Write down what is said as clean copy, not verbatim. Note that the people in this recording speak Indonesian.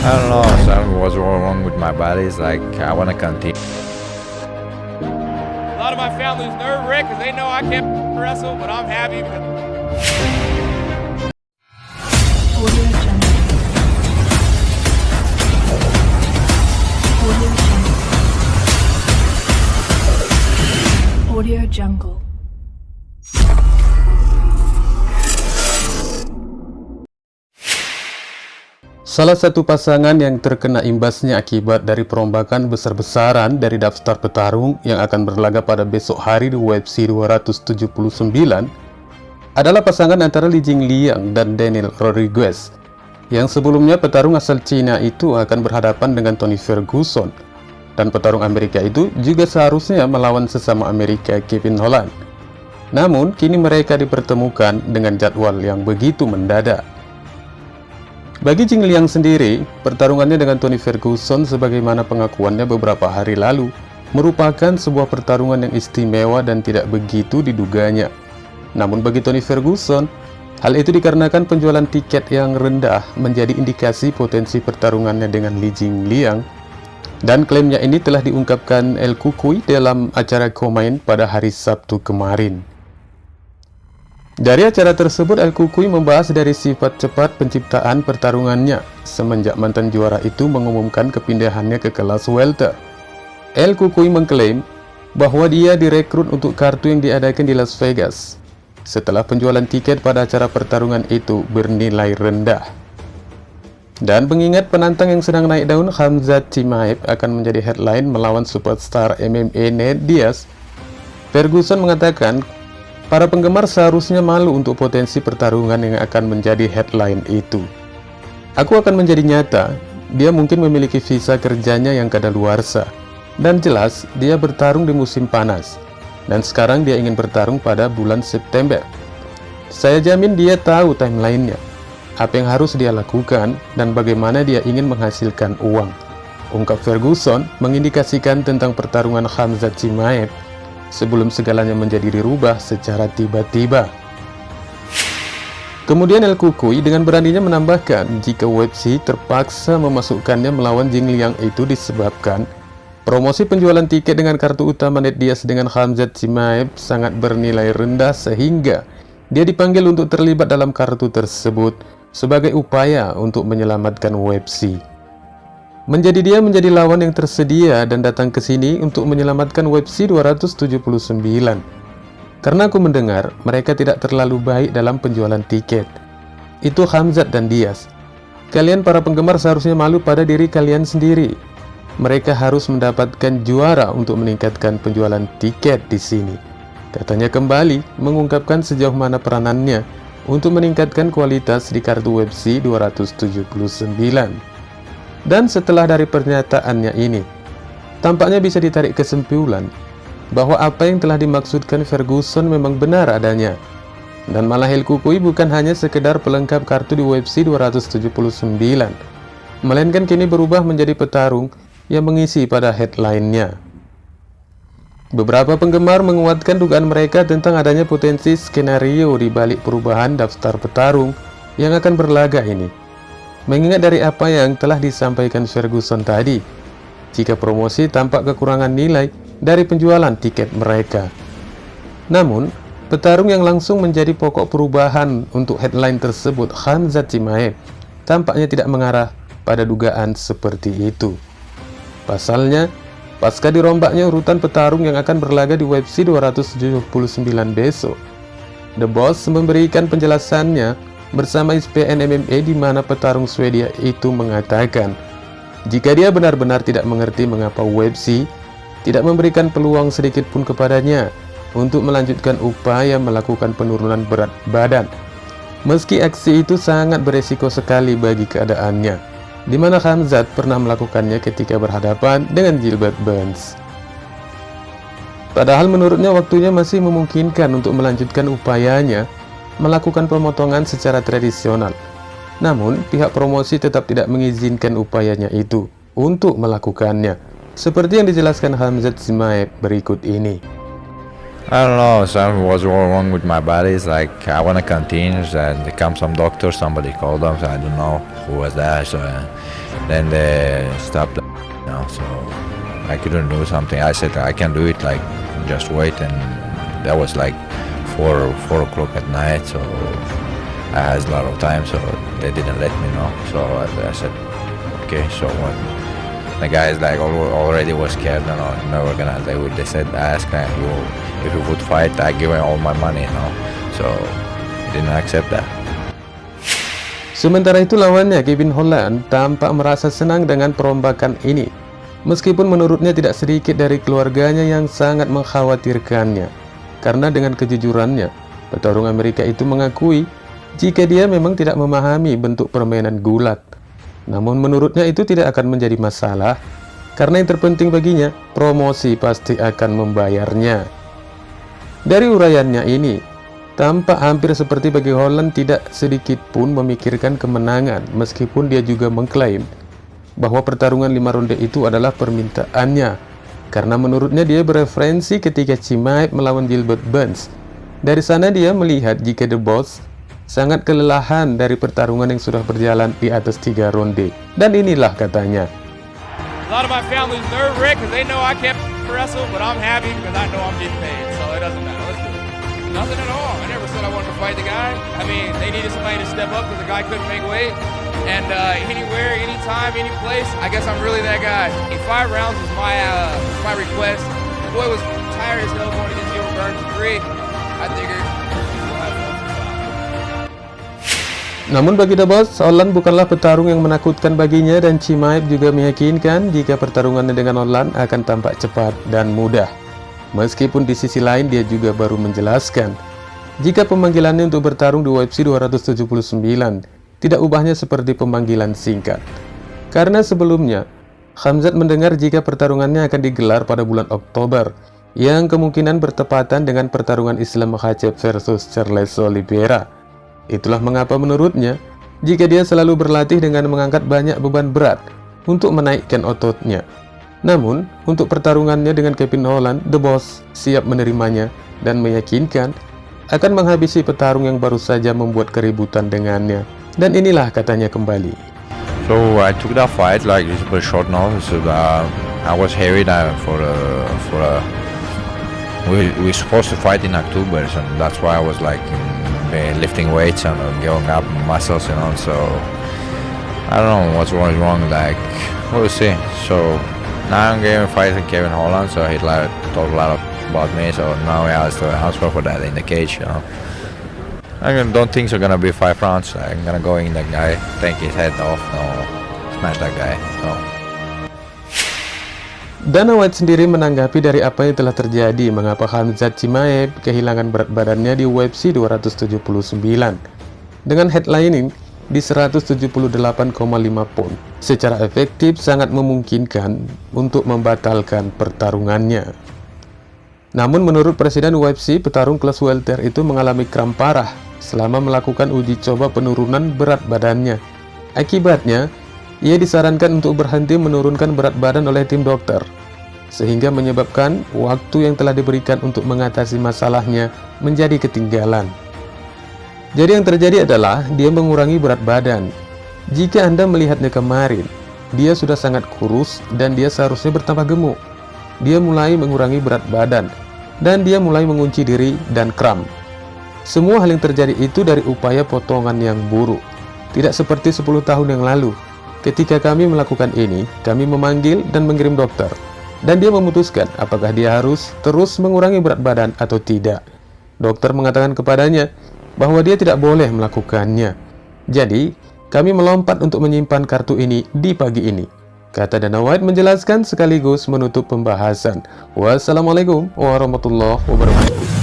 I don't know, son. What's wrong with my body? It's like I want to continue. A lot of my family's nerve-wracked because they know I can't wrestle, but I'm happy because Audio Jungle. Audio Jungle. Audio Jungle. Salah satu pasangan yang terkena imbasnya akibat dari perombakan besar-besaran dari daftar petarung yang akan berlaga pada besok hari di UFC 279 adalah pasangan antara Li Jingliang dan Daniel Rodriguez, yang sebelumnya petarung asal Cina itu akan berhadapan dengan Tony Ferguson, dan petarung Amerika itu juga seharusnya melawan sesama Amerika Kevin Holland. Namun kini mereka dipertemukan dengan jadwal yang begitu mendadak. Bagi Jingliang sendiri, pertarungannya dengan Tony Ferguson sebagaimana pengakuannya beberapa hari lalu merupakan sebuah pertarungan yang istimewa dan tidak begitu diduganya. Namun bagi Tony Ferguson, hal itu dikarenakan penjualan tiket yang rendah menjadi indikasi potensi pertarungannya dengan Li Jingliang, dan klaimnya ini telah diungkapkan El Cucuy dalam acara Komain pada hari Sabtu kemarin. Dari acara tersebut, El Cucuy membahas dari sifat cepat penciptaan pertarungannya semenjak mantan juara itu mengumumkan kepindahannya ke kelas welter. El Cucuy mengklaim bahwa dia direkrut untuk kartu yang diadakan di Las Vegas setelah penjualan tiket pada acara pertarungan itu bernilai rendah. Dan mengingat penantang yang sedang naik daun Khamzat Chimaev akan menjadi headline melawan superstar MMA Nate Diaz, Ferguson mengatakan para penggemar seharusnya malu untuk potensi pertarungan yang akan menjadi headline itu. Aku akan menjadi nyata, dia mungkin memiliki visa kerjanya yang kadaluarsa, dan jelas dia bertarung di musim panas, dan sekarang dia ingin bertarung pada bulan September. Saya jamin dia tahu timelinenya, apa yang harus dia lakukan, dan bagaimana dia ingin menghasilkan uang, ungkap Ferguson mengindikasikan tentang pertarungan Khamzat Chimaev sebelum segalanya menjadi dirubah secara tiba-tiba. Kemudian El Cucuy dengan beraninya menambahkan jika UFC terpaksa memasukkannya melawan Jingliang itu disebabkan promosi penjualan tiket dengan kartu utama Nate Diaz dengan Khamzat Chimaev sangat bernilai rendah sehingga dia dipanggil untuk terlibat dalam kartu tersebut sebagai upaya untuk menyelamatkan UFC. Dia menjadi lawan yang tersedia dan datang ke sini untuk menyelamatkan UFC 279. Karena aku mendengar mereka tidak terlalu baik dalam penjualan tiket. Itu Khamzat dan Diaz. Kalian para penggemar seharusnya malu pada diri kalian sendiri. Mereka harus mendapatkan juara untuk meningkatkan penjualan tiket di sini. Katanya kembali mengungkapkan sejauh mana peranannya untuk meningkatkan kualitas di kartu UFC 279. Dan setelah dari pernyataannya ini, tampaknya bisa ditarik kesimpulan bahwa apa yang telah dimaksudkan Ferguson memang benar adanya. Dan malah El Cucuy bukan hanya sekedar pelengkap kartu di UFC 279, melainkan kini berubah menjadi petarung yang mengisi pada headline-nya. Beberapa penggemar menguatkan dugaan mereka tentang adanya potensi skenario di balik perubahan daftar petarung yang akan berlaga ini. Mengingat dari apa yang telah disampaikan Ferguson tadi, jika promosi tampak kekurangan nilai dari penjualan tiket mereka. Namun, petarung yang langsung menjadi pokok perubahan untuk headline tersebut, Khamzat Chimaev, tampaknya tidak mengarah pada dugaan seperti itu. Pasalnya, pasca dirombaknya urutan petarung yang akan berlaga di UFC 279 besok, The Boss memberikan penjelasannya bersama ESPN MMA di mana petarung Swedia itu mengatakan jika dia benar-benar tidak mengerti mengapa UFC tidak memberikan peluang sedikit pun kepadanya untuk melanjutkan upaya melakukan penurunan berat badan, meski aksi itu sangat beresiko sekali bagi keadaannya, di mana Khamzat pernah melakukannya ketika berhadapan dengan Gilbert Burns. Padahal menurutnya waktunya masih memungkinkan untuk melanjutkan upayanya melakukan pemotongan secara tradisional. Namun, pihak promosi tetap tidak mengizinkan upayanya itu untuk melakukannya, seperti yang dijelaskan Khamzat Chimaev berikut ini. I don't know, son. What's wrong with my body? It's like I want to continue. And there comes some doctor, somebody called them. So I don't know who was that. So then they stopped, so I couldn't do something. I said I can do it, like just wait, and that was like 4 o'clock at night, so I had a lot of time, so they didn't let me know. So I said, okay. So when the guys like already was scared, never gonna. They said, ask you if you would fight, I give him all my money, So didn't accept that. Sementara itu lawannya Kevin Holland tampak merasa senang dengan perombakan ini, meskipun menurutnya tidak sedikit dari keluarganya yang sangat mengkhawatirkannya. Karena dengan kejujurannya, petarung Amerika itu mengakui jika dia memang tidak memahami bentuk permainan gulat. Namun menurutnya itu tidak akan menjadi masalah, karena yang terpenting baginya, promosi pasti akan membayarnya. Dari uraiannya ini, tampak hampir seperti bagi Holland tidak sedikit pun memikirkan kemenangan, meskipun dia juga mengklaim bahwa pertarungan 5 ronde itu adalah permintaannya, karena menurutnya dia bereferensi ketika Chimaev melawan Gilbert Burns. Dari sana dia melihat jika The Boss sangat kelelahan dari pertarungan yang sudah berjalan di atas 3 ronde. Dan inilah katanya. A lot of my family's nerve-wracked because they know I can't wrestle, but I'm happy because I know I'm getting paid, so it doesn't matter. Let's do it. Nothing at all. I never said I wanted to fight the guy. I mean, they needed somebody to step up because the guy couldn't make weight. And anywhere, anytime, any place, I guess I'm really that guy. 5 rounds was my request. The boy was tired as hell going against Gilbert Burns in 3. I figured we'll have fun. Namun bagi The Boss, Holland bukanlah petarung yang menakutkan baginya, dan Chimaev juga meyakinkan jika pertarungannya dengan Holland akan tampak cepat dan mudah. Meskipun di sisi lain dia juga baru menjelaskan jika pemanggilannya untuk bertarung di UFC 279 tidak ubahnya seperti pemanggilan singkat. Karena sebelumnya, Khamzat mendengar jika pertarungannya akan digelar pada bulan Oktober, yang kemungkinan bertepatan dengan pertarungan Islam Makhachev versus Charles Oliveira. Itulah mengapa menurutnya, jika dia selalu berlatih dengan mengangkat banyak beban berat untuk menaikkan ototnya. Namun, untuk pertarungannya dengan Kevin Holland, The Boss siap menerimanya dan meyakinkan akan menghabisi petarung yang baru saja membuat keributan dengannya. Dan inilah katanya kembali. So I took that fight, like it's a short notice. I was heavy we supposed to fight in October, so that's why I was like lifting weights and going up muscles, so I don't know what's wrong, like we'll see. So now I'm getting a fight with Kevin Holland, so he talked a lot about me, so now he has to answer for that in the cage, I don't think so gonna be 5 rounds. I'm gonna go in that guy, take his head off, smash that guy. Dana White sendiri menanggapi dari apa yang telah terjadi, mengapa Khamzat Chimaev kehilangan berat badannya di UFC 279 dengan headlining di 178,5 pound. Secara efektif sangat memungkinkan untuk membatalkan pertarungannya. Namun menurut Presiden UFC, petarung kelas welter itu mengalami kram parah selama melakukan uji coba penurunan berat badannya. Akibatnya, ia disarankan untuk berhenti menurunkan berat badan oleh tim dokter, sehingga menyebabkan waktu yang telah diberikan untuk mengatasi masalahnya menjadi ketinggalan. Jadi yang terjadi adalah dia mengurangi berat badan. Jika Anda melihatnya kemarin, dia sudah sangat kurus dan dia seharusnya bertambah gemuk. Dia mulai mengurangi berat badan dan dia mulai mengunci diri dan kram. Semua hal yang terjadi itu dari upaya potongan yang buruk. Tidak seperti 10 tahun yang lalu. Ketika kami melakukan ini, kami memanggil dan mengirim dokter, dan dia memutuskan apakah dia harus terus mengurangi berat badan atau tidak. Dokter mengatakan kepadanya bahwa dia tidak boleh melakukannya. Jadi, kami melompat untuk menyimpan kartu ini di pagi ini, kata Dana White menjelaskan sekaligus menutup pembahasan. Wassalamualaikum warahmatullahi wabarakatuh.